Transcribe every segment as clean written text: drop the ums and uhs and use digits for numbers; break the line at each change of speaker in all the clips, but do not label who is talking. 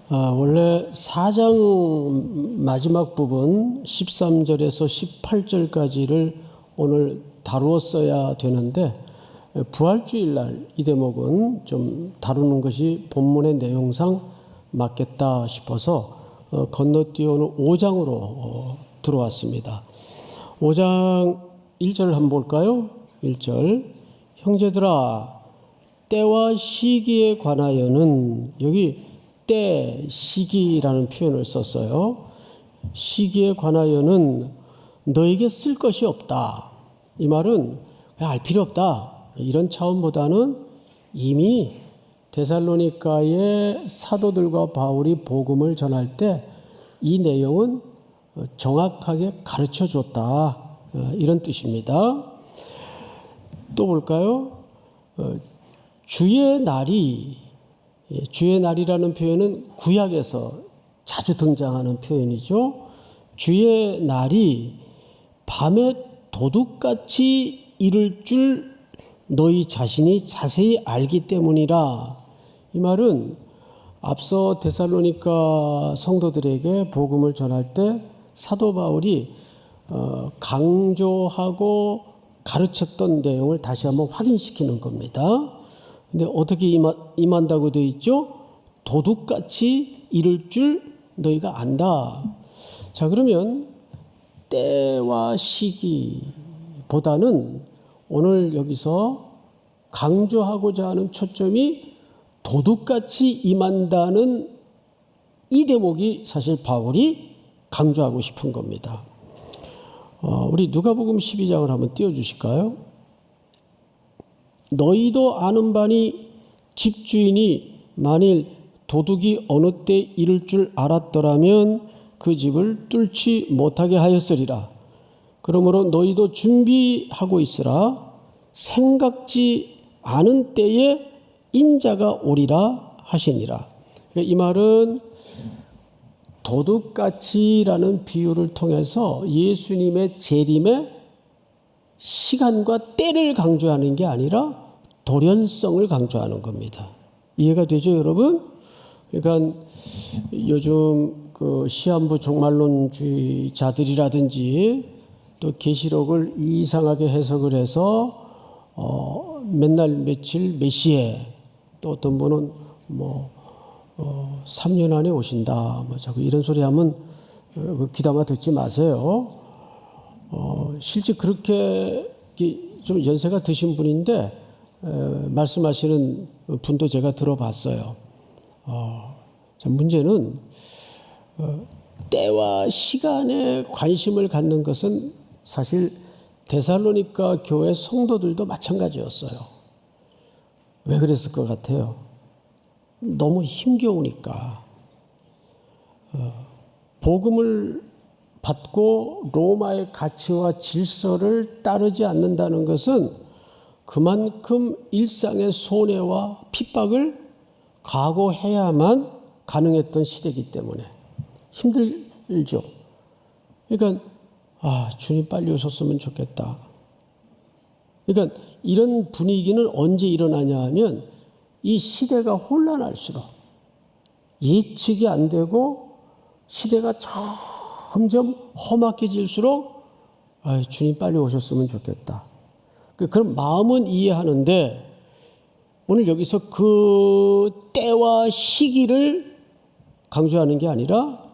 원래 4장 마지막 부분 13절에서 18절까지를 오늘 다루었어야 되는데 부활주일날 이 대목은 좀 다루는 것이 본문의 내용상 맞겠다 싶어서 건너뛰어 오늘 5장으로 들어왔습니다. 5장 1절 한번 볼까요? 1절 형제들아 때와 시기에 관하여는 여기 때, 시기라는 표현을 썼어요. 시기에 관하여는 너에게 쓸 것이 없다. 이 말은 알 필요 없다. 이런 차원보다는 이미 데살로니가의 사도들과 바울이 복음을 전할 때 이 내용은 정확하게 가르쳐 줬다. 이런 뜻입니다. 또 볼까요? 주의 날이라는 표현은 구약에서 자주 등장하는 표현이죠. 주의 날이 밤에 도둑같이 이를 줄 너희 자신이 자세히 알기 때문이라. 이 말은 앞서 데살로니가 성도들에게 복음을 전할 때 사도 바울이 강조하고 가르쳤던 내용을 다시 한번 확인시키는 겁니다. 근데 어떻게 임한다고 되어 있죠? 도둑같이 이룰 줄 너희가 안다. 자, 그러면 때와 시기보다는 오늘 여기서 강조하고자 하는 초점이 도둑같이 임한다는 이 대목이 사실 바울이 강조하고 싶은 겁니다. 우리 누가복음 12장을 한번 띄워주실까요? 너희도 아는 바니 집주인이 만일 도둑이 어느 때 이를 줄 알았더라면 그 집을 뚫지 못하게 하였으리라. 그러므로 너희도 준비하고 있으라. 생각지 않은 때에 인자가 오리라 하시니라. 이 말은 도둑같이라는 비유를 통해서 예수님의 재림의 시간과 때를 강조하는 게 아니라 돌연성을 강조하는 겁니다. 이해가 되죠, 여러분? 그러니까 요즘 그 시한부 종말론주의자들이라든지 또 계시록을 이상하게 해석을 해서 맨날 며칠 몇 시에 또 어떤 분은 3년 안에 오신다. 자꾸 이런 소리 하면 귀담아 듣지 마세요. 실제 그렇게 좀 연세가 드신 분인데 말씀하시는 분도 제가 들어봤어요. 자, 문제는 때와 시간에 관심을 갖는 것은 사실 데살로니가 교회 성도들도 마찬가지였어요. 왜 그랬을 것 같아요? 너무 힘겨우니까. 복음을 받고 로마의 가치와 질서를 따르지 않는다는 것은 그만큼 일상의 손해와 핍박을 각오해야만 가능했던 시대이기 때문에 힘들죠. 그러니까 주님 빨리 오셨으면 좋겠다. 그러니까 이런 분위기는 언제 일어나냐 하면 이 시대가 혼란할수록 예측이 안 되고 시대가 점점 험악해질수록 주님 빨리 오셨으면 좋겠다. 그런 마음은 이해하는데 오늘 여기서 그 때와 시기를 강조하는 게 아니라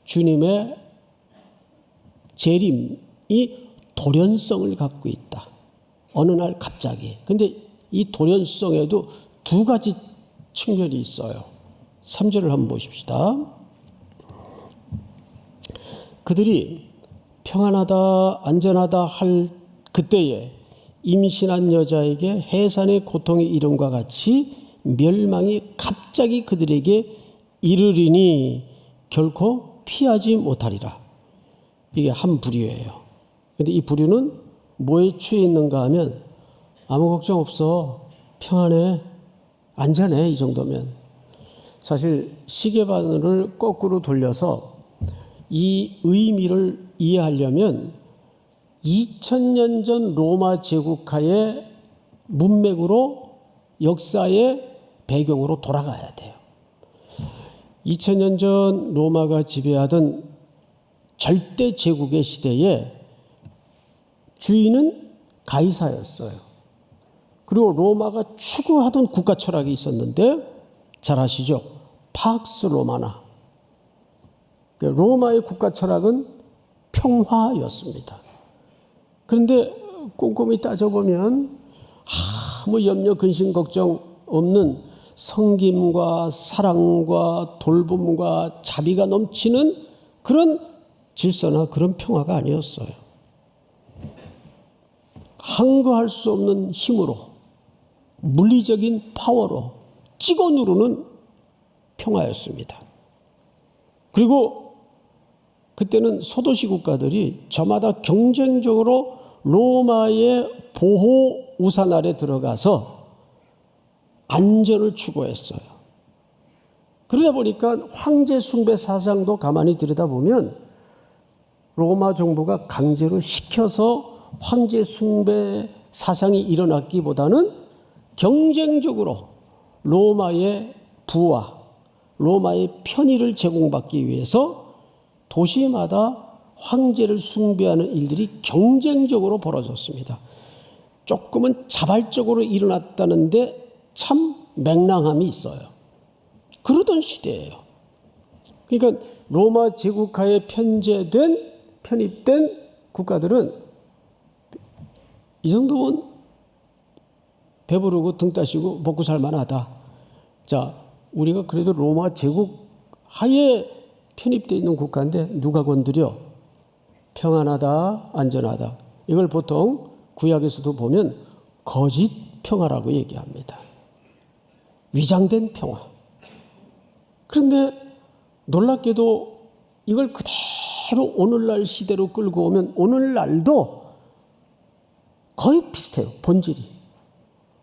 주님의 재림이 돌연성을 갖고 있다. 어느 날 갑자기. 근데 이 돌연성에도 두 가지 측면이 있어요. 3절을 한번 보십시다. 그들이 평안하다 안전하다 할 그때에 임신한 여자에게 해산의 고통이 이름과 같이 멸망이 갑자기 그들에게 이르리니 결코 피하지 못하리라. 이게 한 부류예요. 그런데 이 부류는 뭐에 취해 있는가 하면 아무 걱정 없어. 평안해. 안전해. 이 정도면. 사실 시계바늘을 거꾸로 돌려서 이 의미를 이해하려면 2000년 전 로마 제국하의 문맥으로 역사의 배경으로 돌아가야 돼요. 2000년 전 로마가 지배하던 절대 제국의 시대에 주인은 가이사였어요. 그리고 로마가 추구하던 국가 철학이 있었는데 잘 아시죠? 팍스 로마나. 로마의 국가 철학은 평화였습니다. 그런데 꼼꼼히 따져보면 아무 염려 근심 걱정 없는 섬김과 사랑과 돌봄과 자비가 넘치는 그런 질서나 그런 평화가 아니었어요. 항거할 수 없는 힘으로, 물리적인 파워로 찍어 누르는 평화였습니다. 그리고 그때는 소도시 국가들이 저마다 경쟁적으로 로마의 보호 우산 아래 들어가서 안전을 추구했어요. 그러다 보니까 황제 숭배 사상도 가만히 들여다보면 로마 정부가 강제로 시켜서 황제 숭배 사상이 일어났기보다는 경쟁적으로 로마의 부와 로마의 편의를 제공받기 위해서 도시마다 황제를 숭배하는 일들이 경쟁적으로 벌어졌습니다. 조금은 자발적으로 일어났다는데 참 맹랑함이 있어요. 그러던 시대예요. 그러니까 로마 제국하에 편입된 국가들은 이 정도면 배부르고 등 따시고 먹고 살만하다. 자, 우리가 그래도 로마 제국 하에 편입되어 있는 국가인데 누가 건드려? 평안하다, 안전하다. 이걸 보통 구약에서도 보면 거짓 평화라고 얘기합니다. 위장된 평화. 그런데 놀랍게도 이걸 그대로 오늘날 시대로 끌고 오면 오늘날도 거의 비슷해요. 본질이.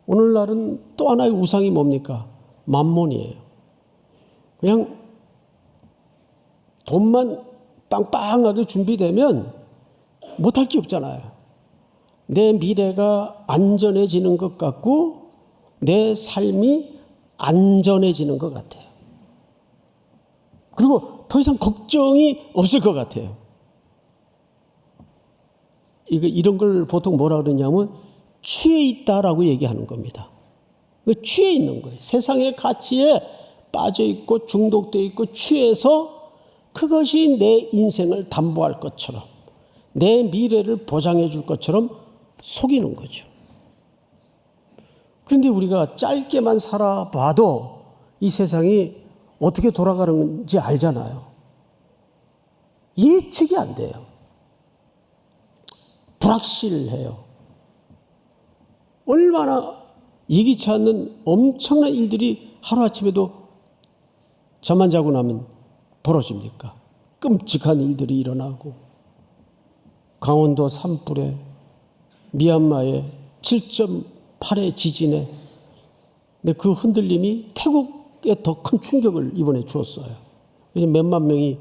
오늘날은 또 하나의 우상이 뭡니까? 만몬이에요. 그냥 돈만 빵빵하게 준비되면 못할 게 없잖아요. 내 미래가 안전해지는 것 같고 내 삶이 안전해지는 것 같아요. 그리고 더 이상 걱정이 없을 것 같아요. 이런 걸 보통 뭐라 그러냐면 취해 있다라고 얘기하는 겁니다. 취해 있는 거예요. 세상의 가치에 빠져 있고 중독되어 있고 취해서 그것이 내 인생을 담보할 것처럼 내 미래를 보장해 줄 것처럼 속이는 거죠. 그런데 우리가 짧게만 살아봐도 이 세상이 어떻게 돌아가는지 알잖아요. 예측이 안 돼요. 불확실해요. 얼마나 예기치 않는 엄청난 일들이 하루아침에도 잠만 자고 나면 벌어집니까? 끔찍한 일들이 일어나고 강원도 산불에 미얀마의 7.8의 지진에 그 흔들림이 태국에 더 큰 충격을 이번에 주었어요. 몇만 명이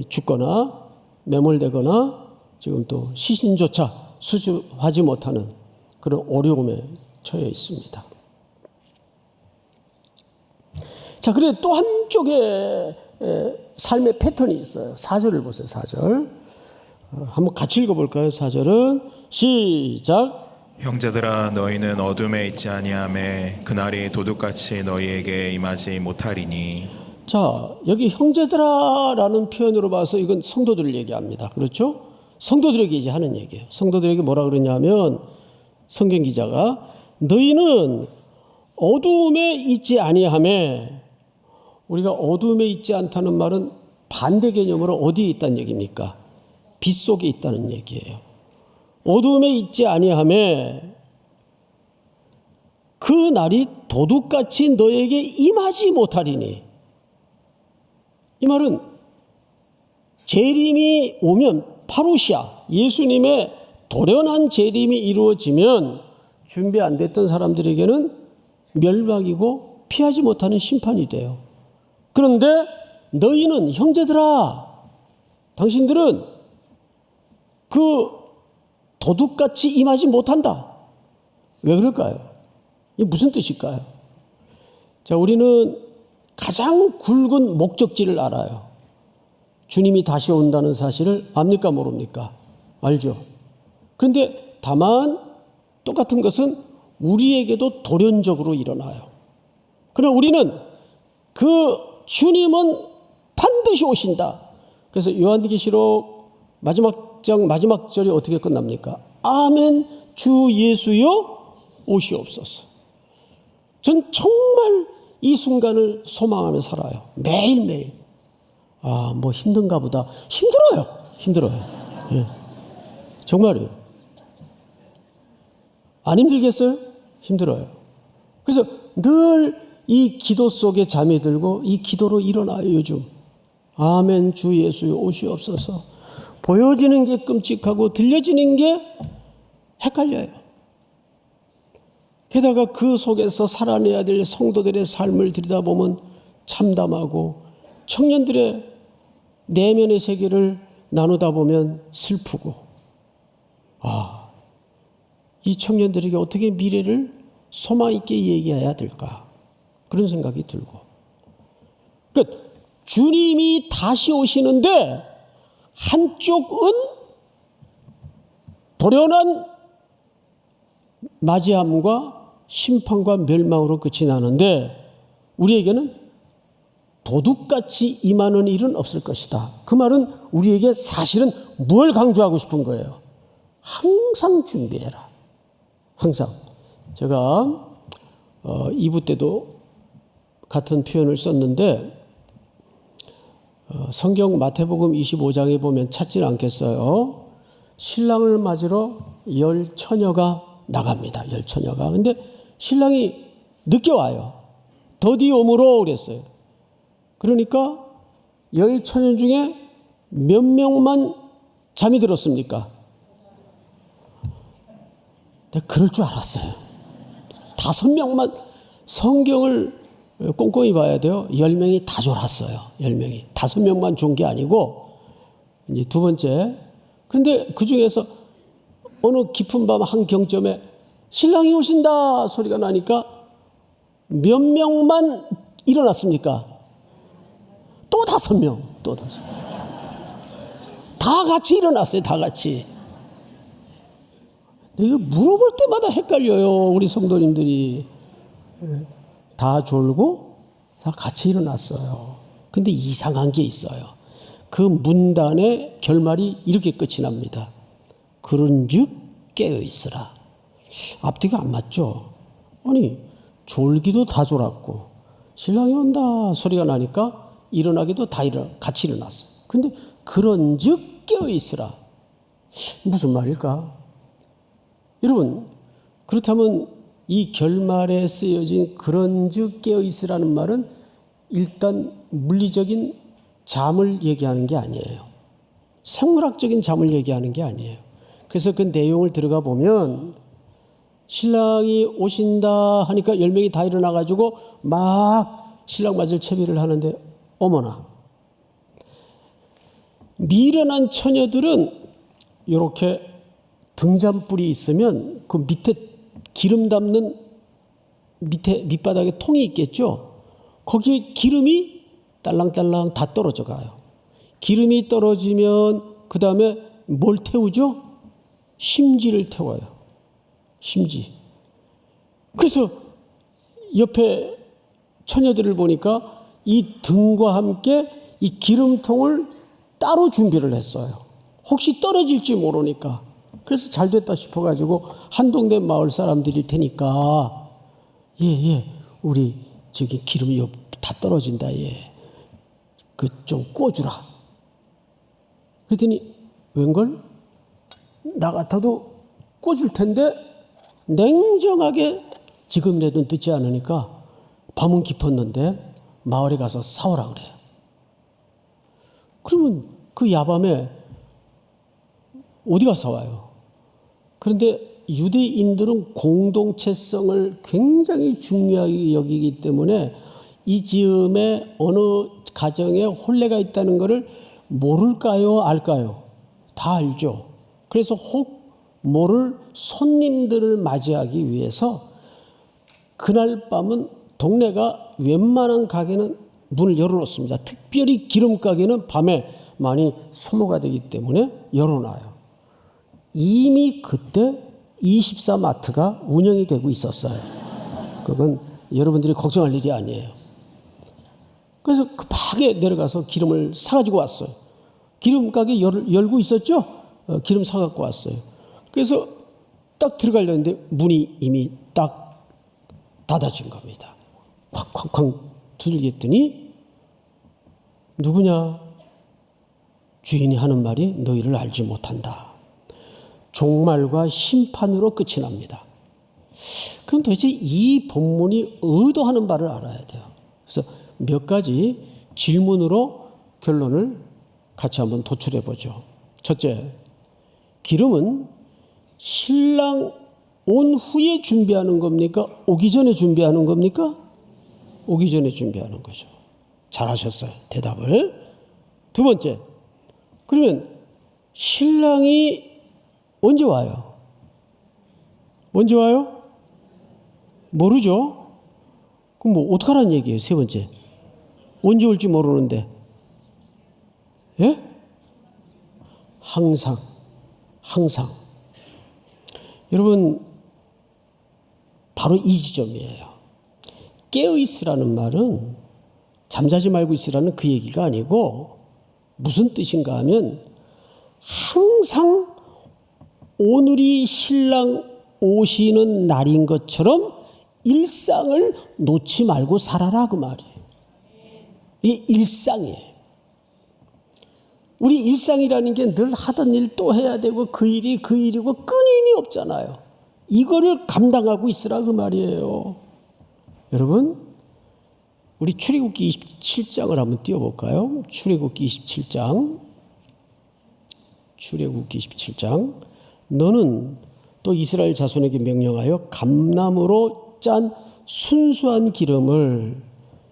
죽거나 매몰되거나 지금 또 시신조차 수주하지 못하는 그런 어려움에 처해 있습니다. 자, 그래 또 한쪽에 삶의 패턴이 있어요. 4절을 보세요. 4절. 한번 같이 읽어볼까요? 4절은 시작.
형제들아 너희는 어둠에 있지 아니하매 그날이 도둑같이 너희에게 임하지 못하리니.
자, 여기 형제들아라는 표현으로 봐서 이건 성도들을 얘기합니다. 그렇죠? 성도들에게 이제 하는 얘기예요. 성도들에게 뭐라 그러냐면 성경 기자가 너희는 어두움에 있지 아니하매, 우리가 어두움에 있지 않다는 말은 반대 개념으로 어디에 있다는 얘기입니까? 빛 속에 있다는 얘기예요. 어두움에 있지 아니하매 그 날이 도둑같이 너에게 임하지 못하리니. 이 말은 재림이 오면 파루시아, 예수님의 도련한 재림이 이루어지면 준비 안 됐던 사람들에게는 멸망이고 피하지 못하는 심판이 돼요. 그런데 너희는 형제들아, 당신들은 그 도둑같이 임하지 못한다. 왜 그럴까요? 이게 무슨 뜻일까요? 자, 우리는 가장 굵은 목적지를 알아요. 주님이 다시 온다는 사실을 압니까 모릅니까? 알죠. 그런데 다만 똑같은 것은 우리에게도 돌연적으로 일어나요. 그러나 우리는 그 주님은 반드시 오신다. 그래서 요한계시록 마지막 장 마지막 절이 어떻게 끝납니까? 아멘 주 예수여 오시옵소서. 전 정말 이 순간을 소망하며 살아요. 매일매일. 뭐 힘든가 보다. 힘들어요. 예. 정말이에요. 안 힘들겠어요? 힘들어요. 그래서 늘 이 기도 속에 잠이 들고 이 기도로 일어나요, 요즘. 아멘 주 예수여 오시옵소서. 보여지는 게 끔찍하고 들려지는 게 헷갈려요. 게다가 그 속에서 살아내야 될 성도들의 삶을 들여다보면 참담하고 청년들의 내면의 세계를 나누다 보면 슬프고 이 청년들에게 어떻게 미래를 소망 있게 얘기해야 될까 그런 생각이 들고 그러니까 주님이 다시 오시는데 한쪽은 돌연한 맞이함과 심판과 멸망으로 끝이 나는데 우리에게는 도둑같이 임하는 일은 없을 것이다. 그 말은 우리에게 사실은 뭘 강조하고 싶은 거예요? 항상 준비해라. 항상. 제가 2부 때도 같은 표현을 썼는데 성경 마태복음 25장에 보면 찾지는 않겠어요. 신랑을 맞으러 10처녀가 나갑니다. 10처녀가. 근데 신랑이 늦게 와요. 더디 오므로 그랬어요. 그러니까 10처녀 중에 몇 명만 잠이 들었습니까? 내가 그럴 줄 알았어요. 5명만 성경을 꼼꼼히 봐야 돼요. 10명이 다 졸았어요. 10명이. 5명만 존 게 아니고 이제 두 번째. 근데 그 중에서 어느 깊은 밤 한 경점에 신랑이 오신다 소리가 나니까 몇 명만 일어났습니까? 또 5명. 또 5명. 다 같이 일어났어요. 다 같이. 이거 물어볼 때마다 헷갈려요. 우리 성도님들이. 다 졸고 다 같이 일어났어요. 근데 이상한 게 있어요. 그 문단의 결말이 이렇게 끝이 납니다. 그런즉 깨어있으라. 앞뒤가 안 맞죠. 아니 졸기도 다 졸았고 신랑이 온다 소리가 나니까 일어나기도 다 같이 일어났어. 근데 그런즉 깨어있으라. 무슨 말일까? 여러분 그렇다면 이 결말에 쓰여진 그런즉 깨어있으라는 말은 일단 물리적인 잠을 얘기하는 게 아니에요. 생물학적인 잠을 얘기하는 게 아니에요. 그래서 그 내용을 들어가 보면 신랑이 오신다 하니까 10명이 다 일어나가지고 막 신랑 맞을 채비를 하는데 어머나 미련한 처녀들은 이렇게 등잔불이 있으면 그 밑에 기름 담는 밑바닥에 통이 있겠죠. 거기에 기름이 딸랑딸랑 다 떨어져 가요. 기름이 떨어지면 그 다음에 뭘 태우죠? 심지를 태워요. 심지. 그래서 옆에 처녀들을 보니까 이 등과 함께 이 기름통을 따로 준비를 했어요. 혹시 떨어질지 모르니까. 그래서 잘 됐다 싶어가지고 한동네 마을 사람들일 테니까 우리 저기 기름이 다 떨어진다 그 좀 꽂주라. 그랬더니 웬걸 나 같아도 꽂을 텐데 냉정하게 지금 내도 듣지 않으니까 밤은 깊었는데 마을에 가서 사오라 그래요. 그러면 그 야밤에 어디가 사와요? 그런데 유대인들은 공동체성을 굉장히 중요하게 여기기 때문에 이 즈음에 어느 가정에 혼례가 있다는 것을 모를까요? 알까요? 다 알죠. 그래서 혹 모를 손님들을 맞이하기 위해서 그날 밤은 동네가 웬만한 가게는 문을 열어놓습니다. 특별히 기름가게는 밤에 많이 소모가 되기 때문에 열어놔요. 이미 그때 24마트가 운영이 되고 있었어요. 그건 여러분들이 걱정할 일이 아니에요. 그래서 급하게 내려가서 기름을 사가지고 왔어요. 기름가게 열고 있었죠? 기름 사갖고 왔어요. 그래서 딱 들어가려는데 문이 이미 딱 닫아진 겁니다. 쾅쾅쾅 두들겼더니 누구냐? 주인이 하는 말이 너희를 알지 못한다. 종말과 심판으로 끝이 납니다. 그럼 도대체 이 본문이 의도하는 바를 알아야 돼요. 그래서 몇 가지 질문으로 결론을 같이 한번 도출해 보죠. 첫째, 기름은 신랑 온 후에 준비하는 겁니까? 오기 전에 준비하는 겁니까? 오기 전에 준비하는 거죠. 잘하셨어요. 대답을. 두 번째, 그러면 신랑이 언제 와요? 언제 와요? 모르죠? 그럼 뭐 어떡하라는 얘기예요? 세 번째, 언제 올지 모르는데. 예? 항상. 여러분, 바로 이 지점이에요. 깨어있으라는 말은 잠자지 말고 있으라는 그 얘기가 아니고 무슨 뜻인가 하면 항상 오늘이 신랑 오시는 날인 것처럼 일상을 놓지 말고 살아라 그 말이에요. 이게 일상이에요. 우리 일상이라는 게 늘 하던 일 또 해야 되고 그 일이 그 일이고 끊임이 없잖아요. 이거를 감당하고 있으라 그 말이에요. 여러분, 우리 출애굽기 27장을 한번 띄워볼까요? 출애굽기 27장. 출애굽기 27장. 너는 또 이스라엘 자손에게 명령하여 감나무로 짠 순수한 기름을,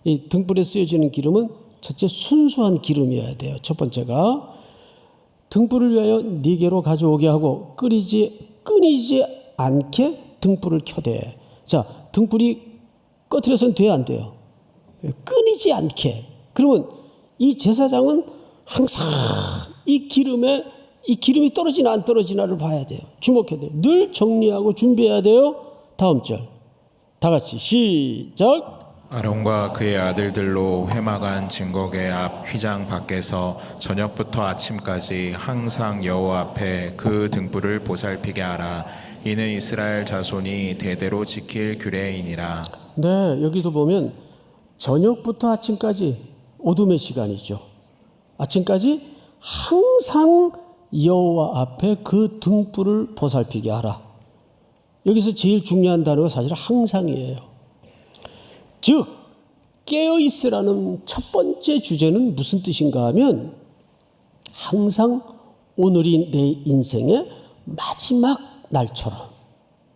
이 등불에 쓰여지는 기름은 첫째 순수한 기름이어야 돼요. 첫 번째가 등불을 위하여 네 개로 가져오게 하고 끊이지 않게 등불을 켜대. 자, 등불이 꺼트려서는 돼야 안 돼요. 끊이지 않게. 그러면 이 제사장은 항상 이 기름이 떨어지나 안 떨어지나를 봐야 돼요. 주목해야 돼요. 늘 정리하고 준비해야 돼요. 다음 절. 다 같이 시작.
아론과 그의 아들들로 회막안 증거계 앞 휘장 밖에서 저녁부터 아침까지 항상 여호와 앞에 그 등불을 보살피게 하라. 이는 이스라엘 자손이 대대로 지킬 규례이니라.
네, 여기도 보면 저녁부터 아침까지 어둠의 시간이죠. 아침까지 항상 여호와 앞에 그 등불을 보살피게 하라. 여기서 제일 중요한 단어가 사실 항상이에요. 즉 깨어있으라는 첫 번째 주제는 무슨 뜻인가 하면 항상 오늘이 내 인생의 마지막 날처럼.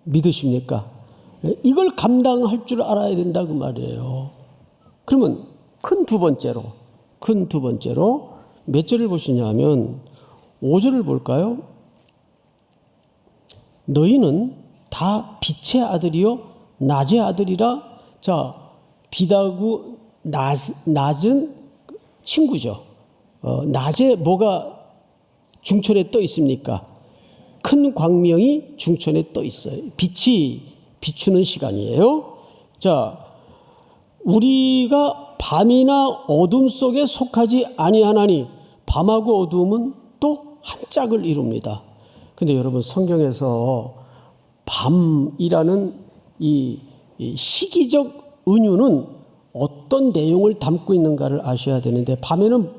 믿으십니까? 이걸 감당할 줄 알아야 된다 그 말이에요. 그러면 큰 두 번째로 몇 절을 보시냐 하면 5절을 볼까요? 너희는 다 빛의 아들이요 낮의 아들이라. 자, 빛하고 낮은 친구죠. 낮에 뭐가 중천에 떠 있습니까? 큰 광명이 중천에 떠 있어요. 빛이 비추는 시간이에요. 자, 우리가 밤이나 어둠 속에 속하지 아니하나니 밤하고 어둠은 또 한 짝을 이룹니다. 근데 여러분, 성경에서 밤이라는 이 시기적 은유는 어떤 내용을 담고 있는가를 아셔야 되는데, 밤에는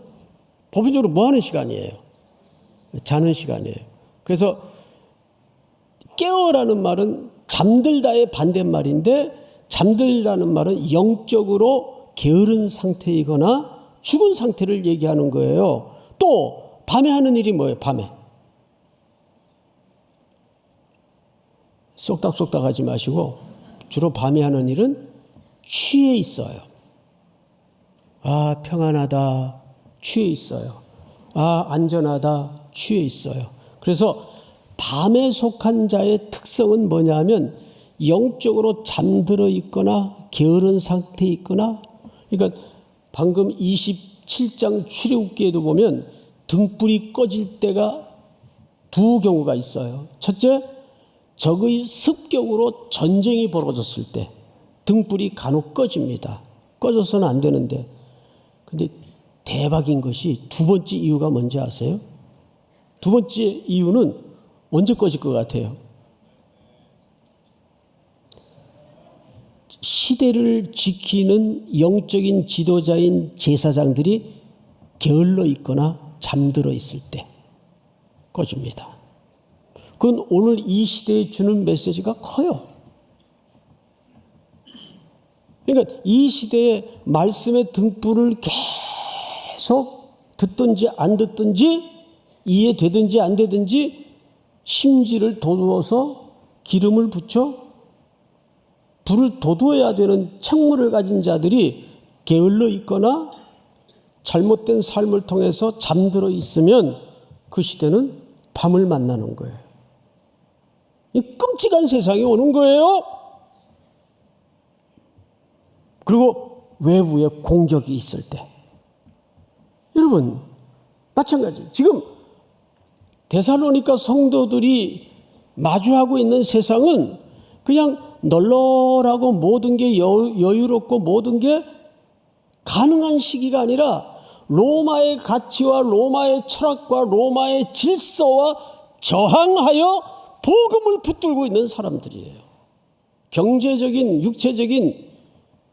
법적으로 뭐 하는 시간이에요? 자는 시간이에요. 그래서 깨어라는 말은 잠들다의 반대말인데, 잠들다는 말은 영적으로 게으른 상태이거나 죽은 상태를 얘기하는 거예요. 또 밤에 하는 일이 뭐예요? 밤에 쏙닥쏙닥 하지 마시고 주로 밤에 하는 일은 취해 있어요. 아, 평안하다, 취해 있어요. 아, 안전하다, 취해 있어요. 그래서 밤에 속한 자의 특성은 뭐냐면 영적으로 잠들어 있거나 게으른 상태에 있거나, 그러니까 방금 27장 출애굽기에도 보면 등불이 꺼질 때가 두 경우가 있어요. 첫째, 적의 습격으로 전쟁이 벌어졌을 때 등불이 간혹 꺼집니다. 꺼져서는 안 되는데. 근데 대박인 것이 두 번째 이유가 뭔지 아세요? 두 번째 이유는 언제 꺼질 것 같아요? 시대를 지키는 영적인 지도자인 제사장들이 게을러 있거나 잠들어 있을 때 꺼집니다. 그건 오늘 이 시대에 주는 메시지가 커요. 그러니까 이 시대에 말씀의 등불을 계속 듣든지 안 듣든지 이해되든지 안 되든지 심지를 돋워서 기름을 붙여 불을 돋워야 되는 책무를 가진 자들이 게을러 있거나 잘못된 삶을 통해서 잠들어 있으면 그 시대는 밤을 만나는 거예요. 이 끔찍한 세상이 오는 거예요. 그리고 외부에 공격이 있을 때. 여러분, 마찬가지. 지금 데살로니가 성도들이 마주하고 있는 세상은 그냥 널널하고 모든 게 여유롭고 모든 게 가능한 시기가 아니라 로마의 가치와 로마의 철학과 로마의 질서와 저항하여 복음을 붙들고 있는 사람들이에요. 경제적인 육체적인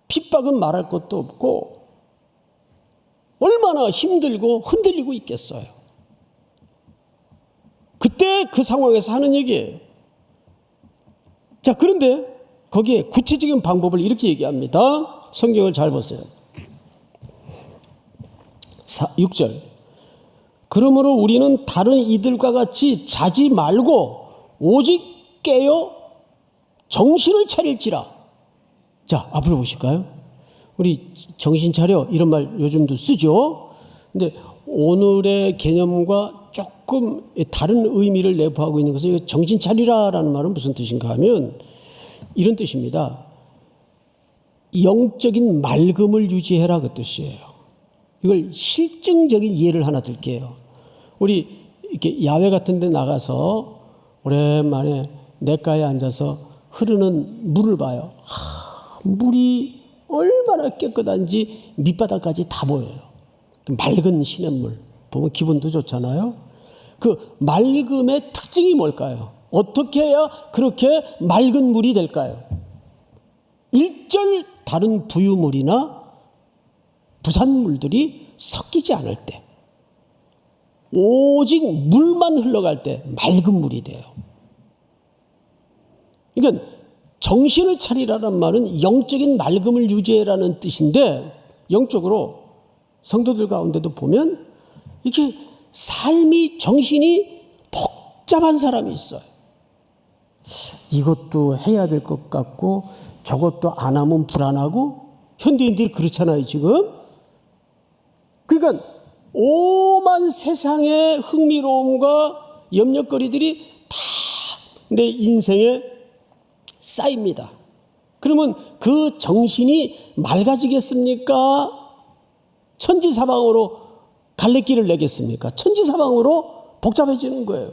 핍박은 말할 것도 없고 얼마나 힘들고 흔들리고 있겠어요. 그때 그 상황에서 하는 얘기예요. 자, 그런데 거기에 구체적인 방법을 이렇게 얘기합니다. 성경을 잘 보세요. 6절. 그러므로 우리는 다른 이들과 같이 자지 말고 오직 깨어 정신을 차릴지라. 자, 앞으로 보실까요? 우리 정신 차려 이런 말 요즘도 쓰죠. 근데 오늘의 개념과 조금 다른 의미를 내포하고 있는 것은 정신 차리라라는 말은 무슨 뜻인가 하면 이런 뜻입니다. 영적인 맑음을 유지해라 그 뜻이에요. 이걸 실증적인 예를 하나 들게요. 우리 이렇게 야외 같은 데 나가서 오랜만에 냇가에 앉아서 흐르는 물을 봐요. 물이 얼마나 깨끗한지 밑바닥까지 다 보여요. 맑은 시냇물 보면 기분도 좋잖아요. 그 맑음의 특징이 뭘까요? 어떻게 해야 그렇게 맑은 물이 될까요? 일절 다른 부유물이나 부산물들이 섞이지 않을 때, 오직 물만 흘러갈 때 맑은 물이 돼요. 그러니까 정신을 차리라는 말은 영적인 맑음을 유지해라는 뜻인데, 영적으로 성도들 가운데도 보면 이렇게 삶이 정신이 복잡한 사람이 있어요. 이것도 해야 될 것 같고 저것도 안 하면 불안하고, 현대인들이 그렇잖아요 지금. 그러니까 오만 세상의 흥미로움과 염려거리들이 다 내 인생에 쌓입니다. 그러면 그 정신이 맑아지겠습니까? 천지사방으로 갈래길을 내겠습니까? 천지사방으로 복잡해지는 거예요.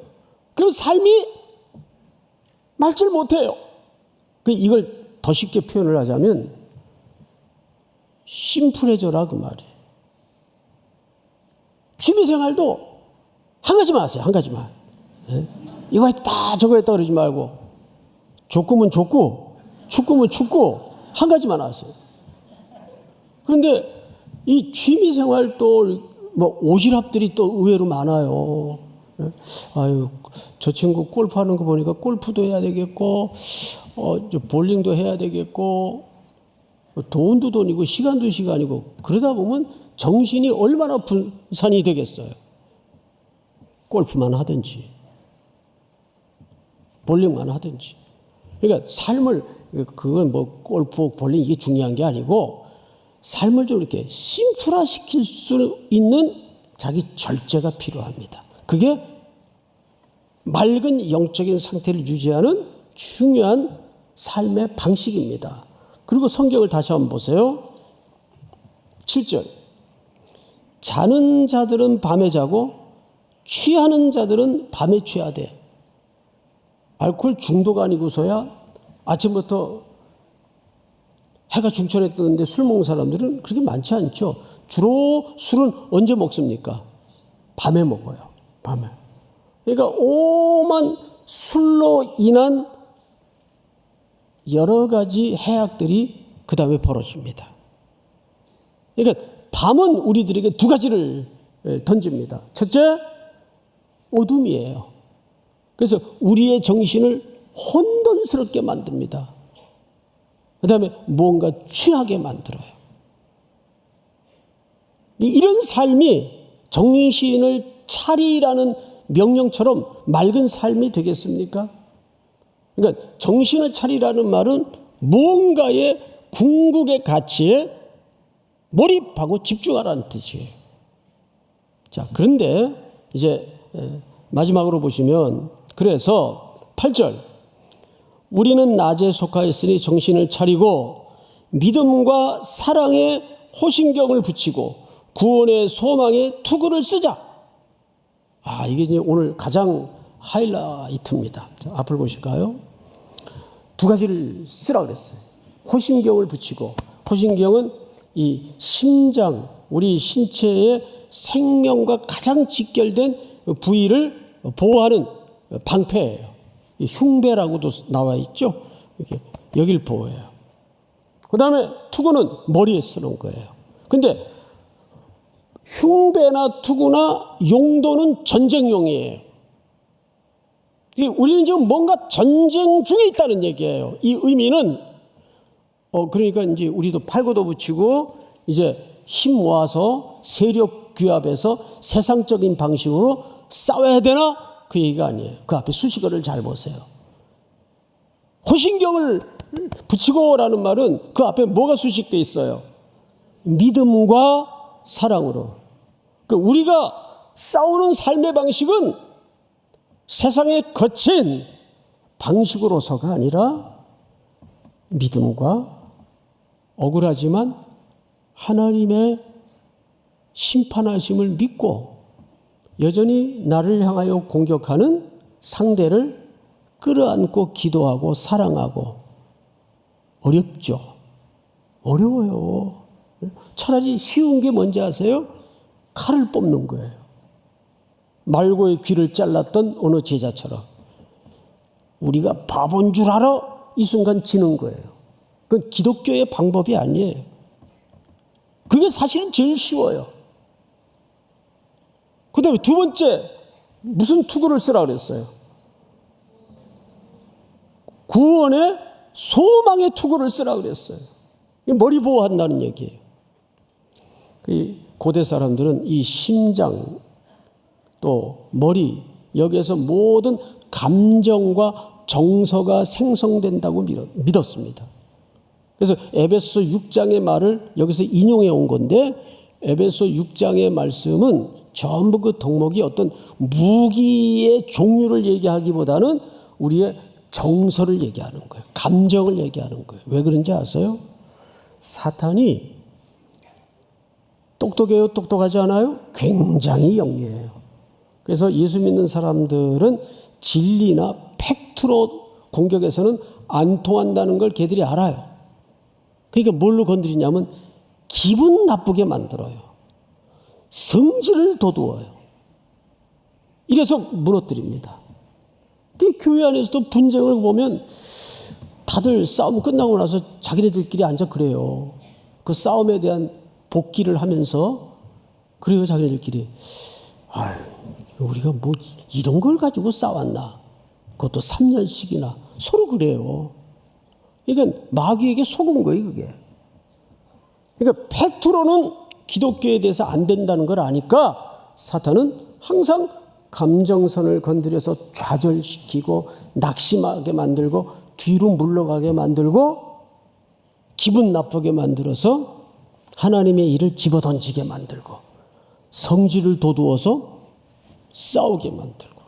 그럼 삶이 맑질 못해요. 이걸 더 쉽게 표현을 하자면 심플해져라 그 말이에요. 취미생활도 한 가지만 하세요. 한 가지만. 네? 이거 했다 저거 했다 그러지 말고, 족구면 족구, 축구면 축구, 한 가지만 하세요. 그런데 이 취미생활 또 뭐 오지랖들이 또 의외로 많아요. 아유, 저 친구 골프하는 거 보니까 골프도 해야 되겠고, 볼링도 해야 되겠고, 돈도 돈이고 시간도 시간이고, 그러다 보면 정신이 얼마나 분산이 되겠어요. 골프만 하든지 볼링만 하든지. 그러니까 삶을, 그건 뭐 골프 볼링 이게 중요한 게 아니고, 삶을 좀 이렇게 심플화시킬 수 있는 자기 절제가 필요합니다. 그게 맑은 영적인 상태를 유지하는 중요한 삶의 방식입니다. 그리고 성경을 다시 한번 보세요. 7절. 자는 자들은 밤에 자고 취하는 자들은 밤에 취해야 돼. 알코올 중독 아니고서야 아침부터 해가 중천에 뜨는데 술 먹는 사람들은 그렇게 많지 않죠. 주로 술은 언제 먹습니까? 밤에 먹어요. 밤에. 그러니까 오만 술로 인한 여러 가지 해악들이 그 다음에 벌어집니다. 그러니까 밤은 우리들에게 두 가지를 던집니다. 첫째, 어둠이에요. 그래서 우리의 정신을 혼돈스럽게 만듭니다. 그 다음에 뭔가 취하게 만들어요. 이런 삶이 정신을 차리라는 명령처럼 맑은 삶이 되겠습니까? 그러니까 정신을 차리라는 말은 뭔가의 궁극의 가치에 몰입하고 집중하라는 뜻이에요. 자, 그런데 이제 마지막으로 보시면 그래서 8절 우리는 낮에 속하였으니 정신을 차리고 믿음과 사랑에 호신경을 붙이고 구원의 소망에 투구를 쓰자. 이게 이제 오늘 가장 하이라이트입니다. 자, 앞을 보실까요? 두 가지를 쓰라 그랬어요. 호신경을 붙이고, 호신경은 이 심장, 우리 신체의 생명과 가장 직결된 부위를 보호하는 방패예요. 흉배라고도 나와 있죠. 이렇게 여길 보호해요. 그 다음에 투구는 머리에 쓰는 거예요. 근데 흉배나 투구나 용도는 전쟁용이에요. 우리는 지금 뭔가 전쟁 중에 있다는 얘기예요. 이 의미는 그러니까 이제 우리도 팔고도 붙이고 이제 힘 모아서 세력 규합해서 세상적인 방식으로 싸워야 되나? 그 얘기가 아니에요. 그 앞에 수식어를 잘 보세요. 호신경을 붙이고라는 말은 그 앞에 뭐가 수식되어 있어요? 믿음과 사랑으로. 우리가 싸우는 삶의 방식은 세상에 거친 방식으로서가 아니라 믿음과 억울하지만 하나님의 심판하심을 믿고 여전히 나를 향하여 공격하는 상대를 끌어안고 기도하고 사랑하고. 어렵죠. 어려워요. 차라리 쉬운 게 뭔지 아세요? 칼을 뽑는 거예요. 말고의 귀를 잘랐던 어느 제자처럼. 우리가 바본 줄 알아? 이 순간 지는 거예요. 그건 기독교의 방법이 아니에요. 그게 사실은 제일 쉬워요. 그 다음에 두 번째, 무슨 투구를 쓰라 그랬어요? 구원의 소망의 투구를 쓰라 그랬어요. 머리 보호한다는 얘기예요. 고대 사람들은 이 심장 또 머리 여기에서 모든 감정과 정서가 생성된다고 믿었습니다. 그래서 에베소 6장의 말을 여기서 인용해 온 건데 에베소 6장의 말씀은 전부 그 덕목이 어떤 무기의 종류를 얘기하기보다는 우리의 정서를 얘기하는 거예요. 감정을 얘기하는 거예요. 왜 그런지 아세요? 사탄이 똑똑해요? 똑똑하지 않아요? 굉장히 영리해요. 그래서 예수 믿는 사람들은 진리나 팩트로 공격해서는 안 통한다는 걸 걔들이 알아요. 그러니까 뭘로 건드리냐면 기분 나쁘게 만들어요. 성질을 돋우어요. 이래서 무너뜨립니다. 그 교회 안에서도 분쟁을 보면 다들 싸움 끝나고 나서 자기네들끼리 앉아 그래요. 그 싸움에 대한 복귀를 하면서 그래요. 자기네들끼리 우리가 뭐 이런 걸 가지고 싸웠나. 그것도 3년씩이나 서로 그래요. 그러니까 마귀에게 속은 거예요. 그게. 그러니까 팩트로는 기독교에 대해서 안 된다는 걸 아니까 사탄은 항상 감정선을 건드려서 좌절시키고 낙심하게 만들고 뒤로 물러가게 만들고 기분 나쁘게 만들어서 하나님의 일을 집어던지게 만들고 성질을 돋우어서 싸우게 만들고.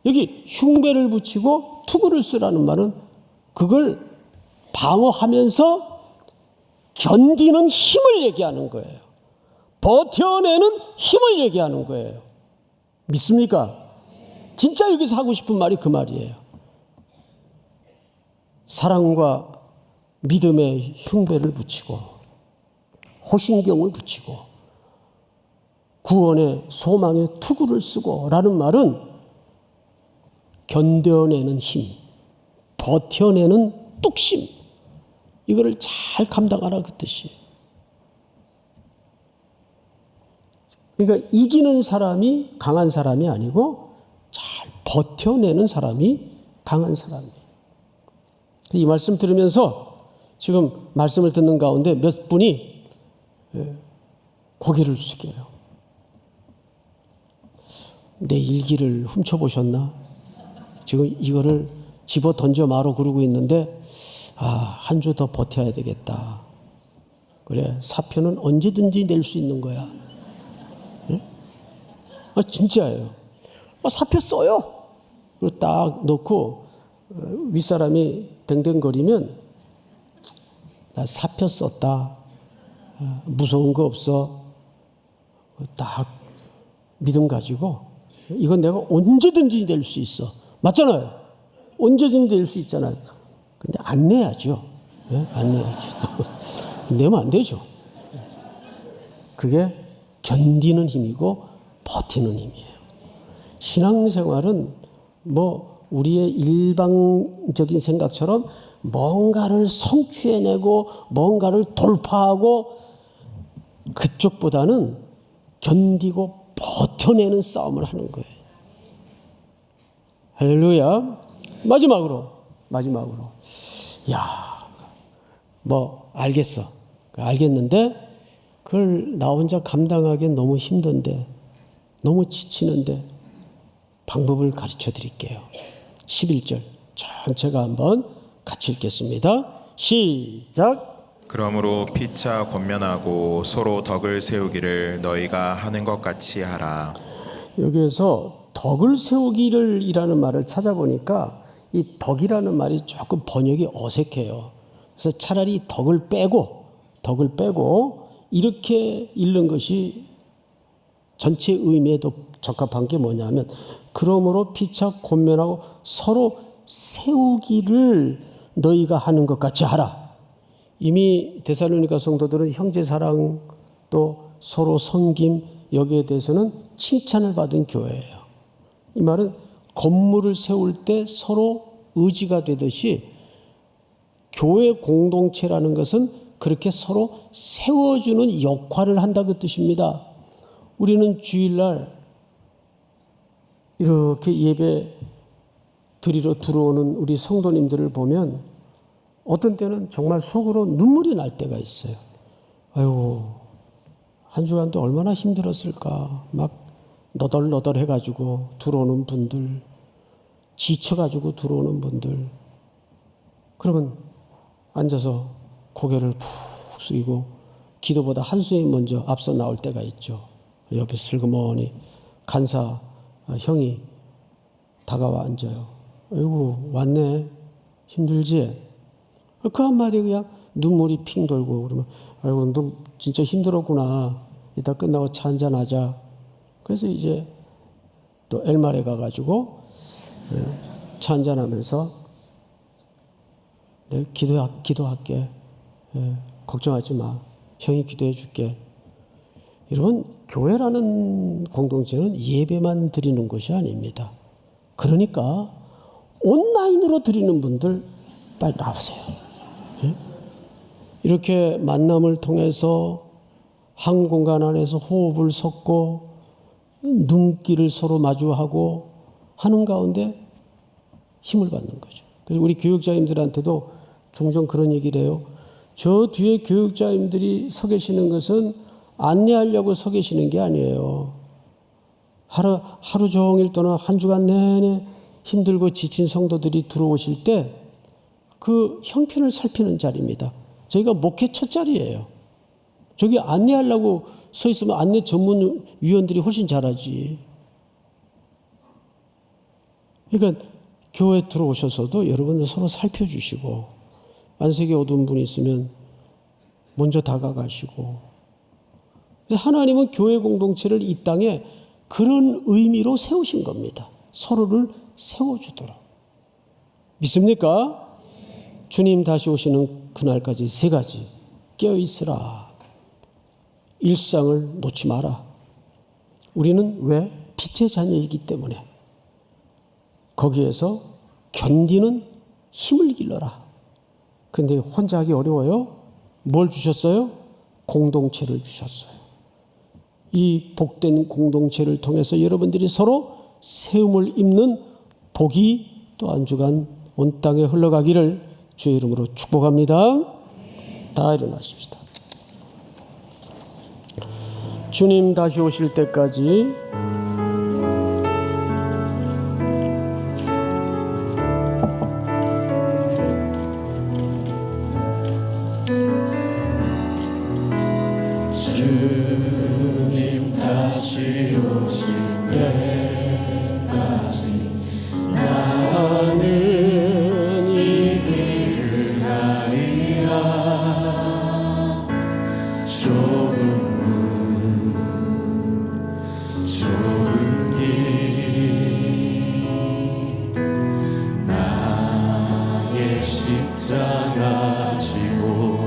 여기 흉배를 붙이고 투구를 쓰라는 말은 그걸 방어하면서 견디는 힘을 얘기하는 거예요. 버텨내는 힘을 얘기하는 거예요. 믿습니까? 진짜 여기서 하고 싶은 말이 그 말이에요. 사랑과 믿음의 흉배를 붙이고 호신경을 붙이고 구원의 소망의 투구를 쓰고 라는 말은 견뎌내는 힘, 버텨내는 뚝심, 이거를 잘 감당하라 그 뜻이에요. 그러니까 이기는 사람이 강한 사람이 아니고 잘 버텨내는 사람이 강한 사람이에요. 이 말씀 들으면서 지금 말씀을 듣는 가운데 몇 분이 고개를 숙여요. 내 일기를 훔쳐보셨나? 지금 이거를 집어 던져 마로 그러고 있는데 한 주 더 버텨야 되겠다. 그래, 사표는 언제든지 낼 수 있는 거야. 네? 진짜예요. 사표 써요. 그리고 딱 넣고 윗사람이 댕댕거리면 나 사표 썼다. 무서운 거 없어. 딱 믿음 가지고 이건 내가 언제든지 낼 수 있어. 맞잖아요. 언제든지 낼 수 있잖아요. 근데 안 내야죠. 네? 안 내야죠. 내면 안 되죠. 그게 견디는 힘이고 버티는 힘이에요. 신앙생활은 우리의 일방적인 생각처럼 뭔가를 성취해내고 뭔가를 돌파하고 그쪽보다는 견디고 버텨내는 싸움을 하는 거예요. 할렐루야. 마지막으로 알겠어. 알겠는데 그걸 나 혼자 감당하기엔 너무 힘든데 너무 지치는데 방법을 가르쳐 드릴게요. 11절 전체가 한번 같이 읽겠습니다. 시작.
그러므로 피차 권면하고 서로 덕을 세우기를 너희가 하는 것 같이 하라.
여기에서 덕을 세우기를 이라는 말을 찾아보니까 이 덕이라는 말이 조금 번역이 어색해요. 그래서 차라리 덕을 빼고 이렇게 읽는 것이 전체 의미에 더 적합한 게 뭐냐면 그러므로 피차 권면하고 서로 세우기를 너희가 하는 것 같이 하라. 이미 데살로니가 성도들은 형제 사랑 또 서로 섬김 여기에 대해서는 칭찬을 받은 교회예요. 이 말은 건물을 세울 때 서로 의지가 되듯이 교회 공동체라는 것은 그렇게 서로 세워주는 역할을 한다 그 뜻입니다. 우리는 주일날 이렇게 예배 드리러 들어오는 우리 성도님들을 보면 어떤 때는 정말 속으로 눈물이 날 때가 있어요. 아이고, 한 주간도 얼마나 힘들었을까. 막 너덜너덜 해가지고 들어오는 분들, 지쳐가지고 들어오는 분들. 그러면 앉아서 고개를 푹 숙이고 기도보다 한숨이 먼저 앞서 나올 때가 있죠. 옆에 슬그머니 간사 형이 다가와 앉아요. 아이고, 왔네. 힘들지? 그 한마디에 그냥 눈물이 핑 돌고 그러면 아이고, 너 진짜 힘들었구나. 이따 끝나고 차 한잔 하자. 그래서 이제 또 엘말에 가가지고 차 한잔 하면서 내가 기도할게. 걱정하지 마. 형이 기도해 줄게. 여러분, 교회라는 공동체는 예배만 드리는 것이 아닙니다. 그러니까 온라인으로 드리는 분들 빨리 나오세요. 이렇게 만남을 통해서 한 공간 안에서 호흡을 섞고 눈길을 서로 마주하고 하는 가운데 힘을 받는 거죠. 그래서 우리 교육자님들한테도 종종 그런 얘기를 해요. 저 뒤에 교육자님들이 서 계시는 것은 안내하려고 서 계시는 게 아니에요. 하루 종일 또는 한 주간 내내 힘들고 지친 성도들이 들어오실 때 그 형편을 살피는 자리입니다. 저희가 목회 첫 자리예요. 저기 안내하려고 서 있으면 안내 전문위원들이 훨씬 잘하지. 그러니까 교회 들어오셔서도 여러분들 서로 살펴주시고 안색이 어두운 분이 있으면 먼저 다가가시고 그래서 하나님은 교회 공동체를 이 땅에 그런 의미로 세우신 겁니다. 서로를 세워주도록. 믿습니까? 주님 다시 오시는 그날까지 3가지. 깨어있으라. 일상을 놓지 마라. 우리는 왜? 빛의 자녀이기 때문에. 거기에서 견디는 힘을 길러라. 근데 혼자 하기 어려워요. 뭘 주셨어요? 공동체를 주셨어요. 이 복된 공동체를 통해서 여러분들이 서로 세움을 입는 복이 또 한 주간 온 땅에 흘러가기를 주의 이름으로 축복합니다. 다 일어나십시다. 주님 다시 오실 때까지
주님 다시 오실 때까지 나는 이 길을 가리라. 좁은 길 나의 십자가 지고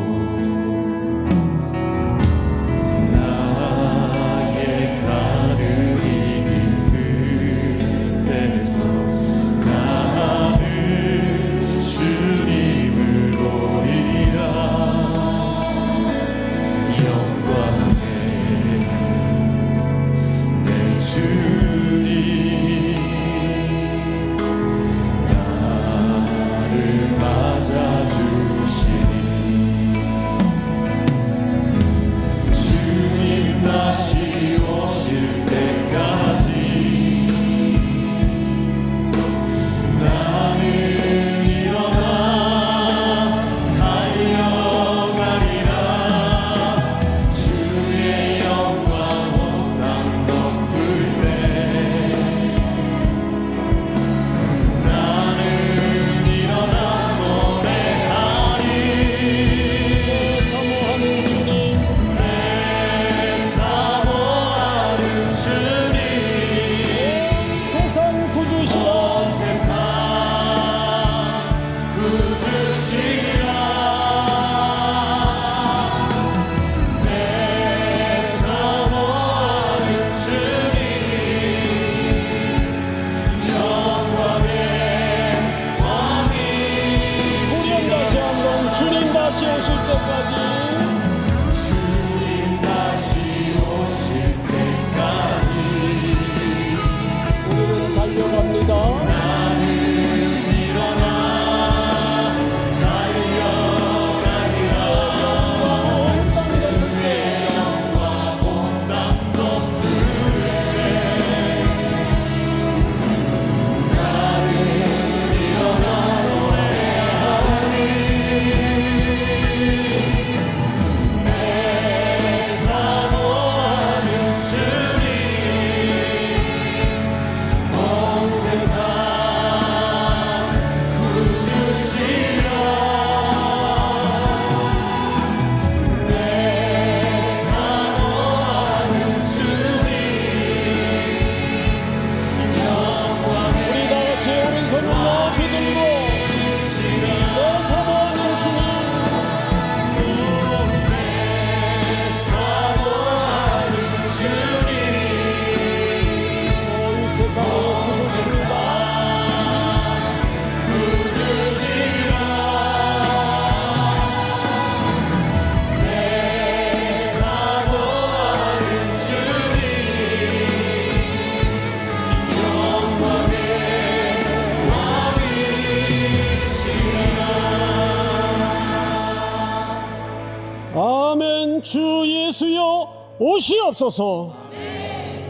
주 예수여 오시옵소서.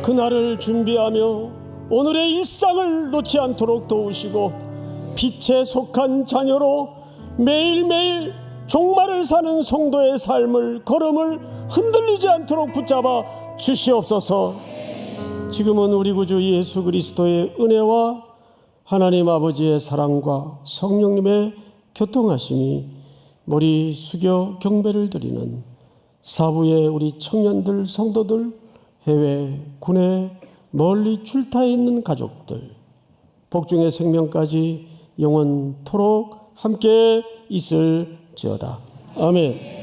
그날을 준비하며 오늘의 일상을 놓지 않도록 도우시고 빛에 속한 자녀로 매일매일 종말을 사는 성도의 삶을 걸음을 흔들리지 않도록 붙잡아 주시옵소서. 지금은 우리 구주 예수 그리스도의 은혜와 하나님 아버지의 사랑과 성령님의 교통하심이 머리 숙여 경배를 드리는 사부의 우리 청년들, 성도들, 해외, 군에 멀리 출타해 있는 가족들, 복중의 생명까지 영원토록 함께 있을지어다. 아멘.